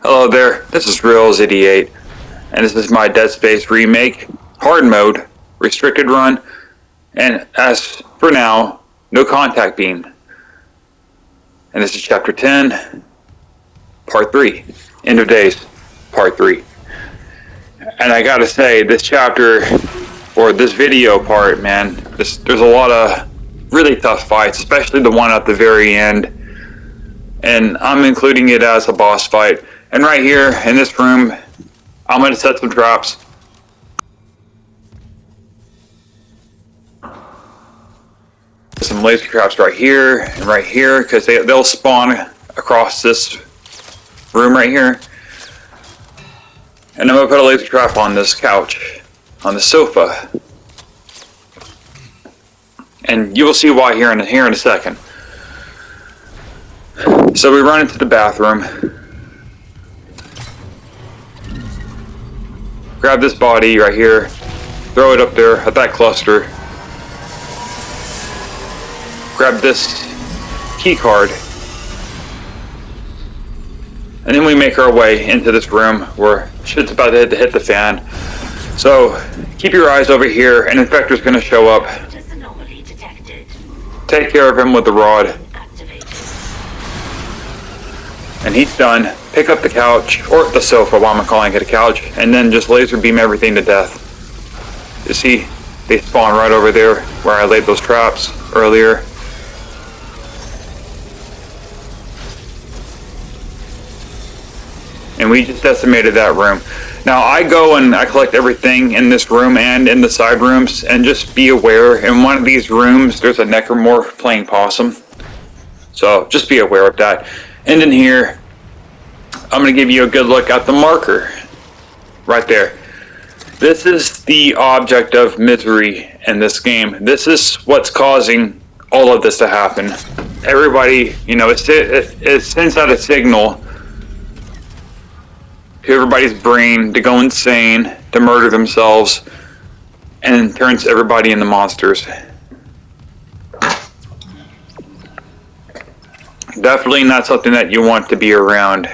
Hello there, this is Real88, and this is my Dead Space Remake, Hard Mode, Restricted Run, and as for now, no contact beam. And this is Chapter 10, Part 3, End of Days, Part 3. And I gotta say, this chapter, or this video part, man, there's a lot of really tough fights, especially the one at the very end. And I'm including it as a boss fight. And right here in this room, I'm going to set some traps. Some laser traps right here and right here, because they'll spawn across this room right here. And I'm going to put a laser trap on this couch, on the sofa. And you will see why here in a second. So we run into the bathroom. Grab this body right here, throw it up there at that cluster. Grab this key card. And then we make our way into this room where shit's about to hit the fan. So keep your eyes over here, an infector's gonna show up. Take care of him with the rod. And he's done. Pick up the couch, or the sofa, why am I calling it a couch, and then just laser beam everything to death. You see, they spawn right over there where I laid those traps earlier. And we just decimated that room. Now I go and I collect everything in this room and in the side rooms, and just be aware, in one of these rooms there's a necromorph playing possum. So just be aware of that. And in here, I'm going to give you a good look at the marker. Right there. This is the object of misery in this game. This is what's causing all of this to happen. Everybody, you know, it sends out a signal to everybody's brain to go insane, to murder themselves, and turns everybody into monsters. Definitely not something that you want to be around.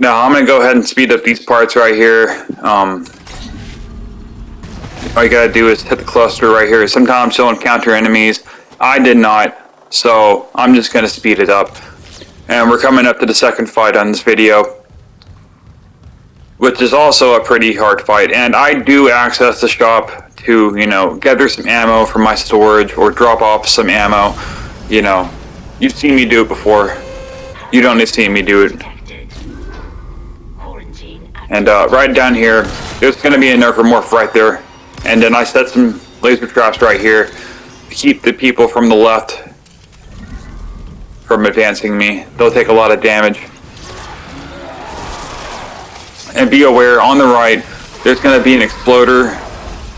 Now I'm going to go ahead and speed up these parts right here. All you got to do is hit the cluster right here. Sometimes you'll encounter enemies. I did not, so I'm just going to speed it up. And we're coming up to the second fight on this video, which is also a pretty hard fight. And I do access the shop to, you know, gather some ammo from my storage or drop off some ammo. You know, you've seen me do it before. You don't need to see me do it. And right down here, there's going to be a necromorph right there. And then I set some laser traps right here to keep the people from the left from advancing me. They'll take a lot of damage. And be aware, on the right, there's going to be an exploder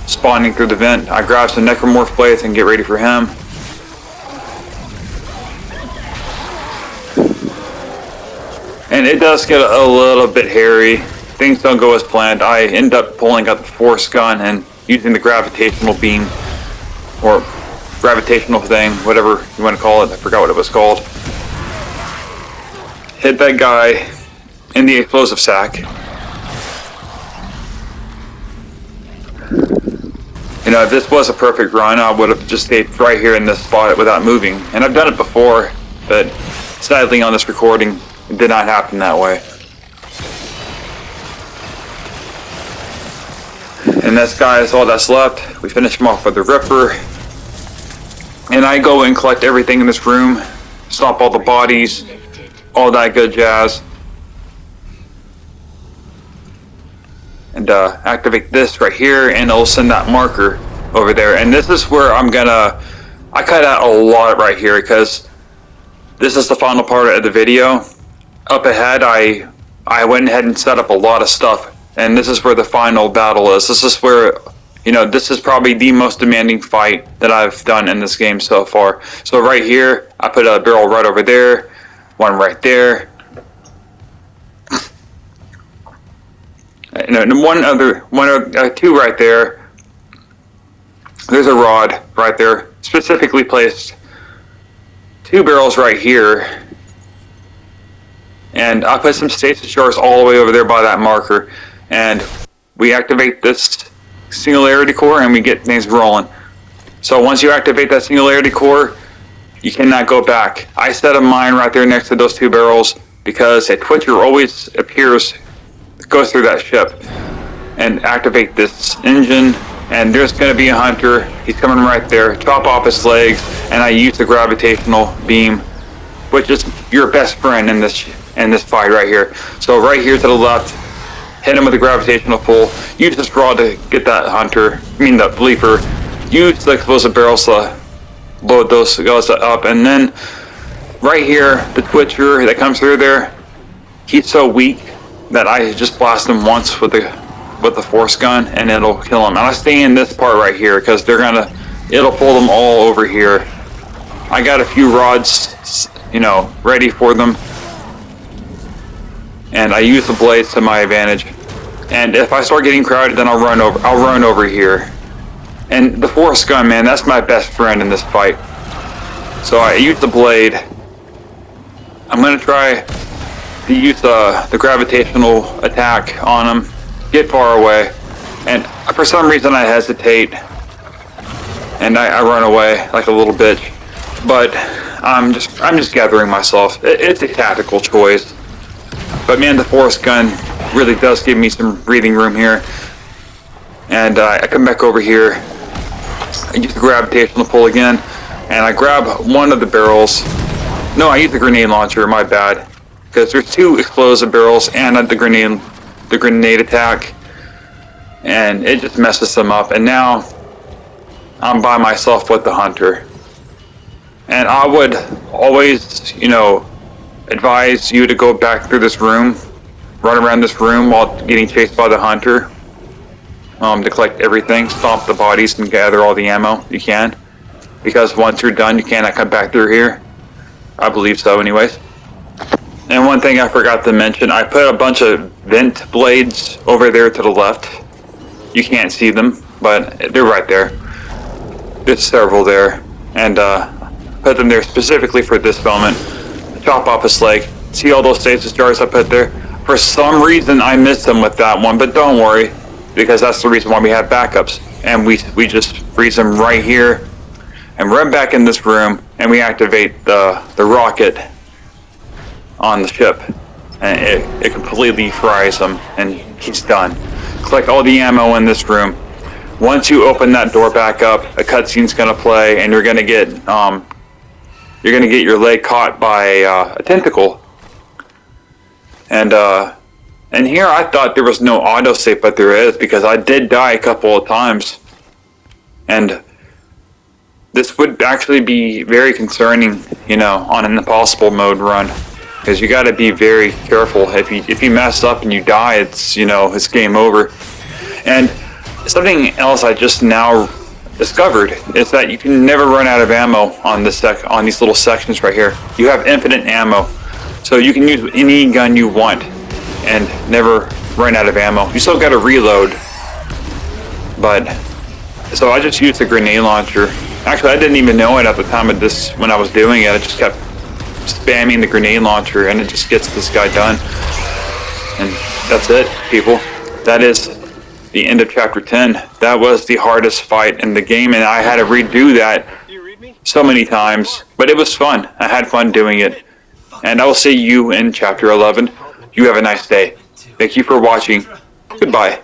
spawning through the vent. I grab some necromorph plates and get ready for him. And it does get a little bit hairy. Things don't go as planned. I end up pulling out the force gun and using the gravitational beam, or gravitational thing, whatever you want to call it. I forgot what it was called. Hit that guy in the explosive sack. You know, if this was a perfect run, I would have just stayed right here in this spot without moving. And I've done it before, but sadly on this recording, it did not happen that way. And this guy is all that's left. We finish him off with the Ripper. And I go and collect everything in this room. Stop all the bodies. All that good jazz. And activate this right here, and it'll send that marker over there. And this is where I cut out a lot right here, because this is the final part of the video. Up ahead, I went ahead and set up a lot of stuff, and this is where the final battle is. This is where, you know, this is probably the most demanding fight that I've done in this game so far. So right here, I put a barrel right over there, one right there. And two right there. There's a rod right there, specifically placed. Two barrels right here And I put some stasis jars all the way over there by that marker. And we activate this singularity core and we get things rolling. So once you activate that singularity core, you cannot go back. I set a mine right there next to those two barrels because a twitcher always appears, goes through that ship. And activate this engine, and there's going to be a hunter. He's coming right there. Chop off his legs, and I use the gravitational beam, which is your best friend in this fight right here. So right here to the left, hit him with the gravitational pull. Use this rod to get that hunter, the bleeper. Use the explosive barrels to load those guys up, and then right here, the twitcher that comes through there, he's so weak that I just blast him once with the force gun and it'll kill him. And I stay in this part right here because it'll pull them all over here. I got a few rods, ready for them, and I use the blades to my advantage. And if I start getting crowded, then I'll run over here. And the force gun, man, that's my best friend in this fight. So I use the blade. I'm gonna try to use the gravitational attack on him. Get far away, and for some reason I hesitate, and I run away like a little bitch. But I'm just gathering myself. It's a tactical choice, but man, the force gun really does give me some breathing room here. And I come back over here. I use the gravitational pull again, and I grab one of the barrels. No, I use the grenade launcher. My bad, because there's two explosive barrels and the grenade attack, and it just messes them up. And now I'm by myself with the hunter. And I would always, advise you to go back through this room, run around this room while getting chased by the hunter, to collect everything, stomp the bodies, and gather all the ammo you can. Because once you're done, you cannot come back through here. I believe so, anyways. And one thing I forgot to mention, I put a bunch of vent blades over there to the left. You can't see them, but they're right there. There's several there. And put them there specifically for this moment. Chop off his leg. See all those stasis jars I put there? For some reason I missed them with that one, but don't worry, because that's the reason why we have backups. And we just freeze them right here and run back in this room, and we activate the rocket on the ship, and it completely fries him, and he's done. Collect all the ammo in this room. Once you open that door back up, a cutscene's gonna play, and you're gonna get your leg caught by a tentacle. And here I thought there was no autosave, but there is, because I did die a couple of times, and this would actually be very concerning, on an impossible mode run. Because you got to be very careful. If you mess up and you die, it's it's game over. And something else I just now discovered is that you can never run out of ammo on these little sections right here. You have infinite ammo, so you can use any gun you want and never run out of ammo. You still got to reload, but so I just used the grenade launcher. Actually, I didn't even know it at the time of this when I was doing it. I just kept spamming the grenade launcher, and it just gets this guy done. And that's it, people. That is the end of chapter 10. That was the hardest fight in the game, and I had to redo that so many times, but it was fun. I had fun doing it, and I will see you in chapter 11. You have a nice day. Thank you for watching. Goodbye.